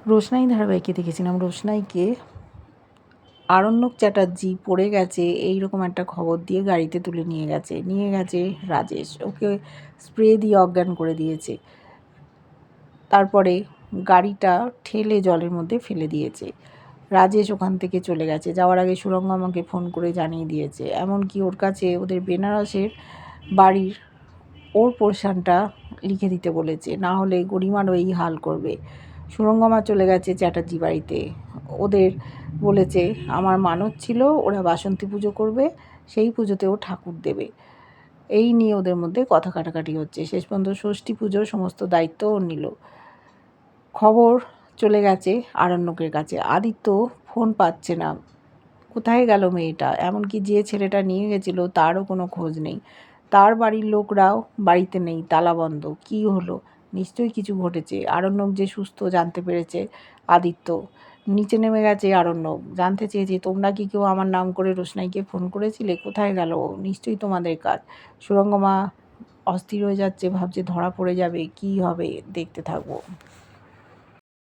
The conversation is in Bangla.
রোশনাই ধারাবাহিকে দেখেছিলাম রোশনাইকে আরণ্যক চ্যাটার্জি পড়ে গেছে এইরকম একটা খবর দিয়ে গাড়িতে তুলে নিয়ে গেছে রাজেশ। ওকে স্প্রে দিয়ে অজ্ঞান করে দিয়েছে। তারপরে গাড়িটা ঠেলে জলের মধ্যে ফেলে দিয়েছে। রাজেশ ওখান থেকে চলে গেছে। যাওয়ার আগে সুরঙ্গ আমাকে ফোন করে জানিয়ে দিয়েছে। এমনকি ওর কাছে ওদের বেনারসের বাড়ির ওর পোর্শনটা লিখে দিতে বলেছে, না হলে গরিমারও এই হাল করবে। সুরঙ্গমা চলে গেছে চ্যাটার্জি বাড়িতে। ওদের বলেছে আমার মানত ছিল ওরা বাসন্তী পুজো করবে, সেই পুজোতেও ঠাকুর দেবে। এই নিয়ে ওদের মধ্যে কথা কাটাকাটি হচ্ছে। শেষ পর্যন্ত ষষ্ঠী পুজোর সমস্ত দায়িত্ব ও নিল। খবর চলে গেছে আরণ্যকের কাছে। আদিত্য ফোন পাচ্ছে না, কোথায় গেল মেয়েটা। এমনকি যে ছেলেটা নিয়ে গেছিল তারও কোনো খোঁজ নেই। তার বাড়ির লোকরাও বাড়িতে নেই, তালা বন্ধ। কী হলো? নিশ্চয়ই কিছু ঘটেছে। আরণ্যক যে সুস্থ জানতে পেরেছে আদিত্য। নিচে নেমে গেছে আরণ্যক, জানতে চেয়েছে তোমরা কি কেউ আমার নাম করে রোশনাইকে ফোন করেছিলে? কোথায় গেল? নিশ্চয়ই তোমাদের কাজ। সুরঙ্গমা অস্থির হয়ে যাচ্ছে, ভাবছে ধরা পড়ে যাবে, কি হবে দেখতে থাকবো।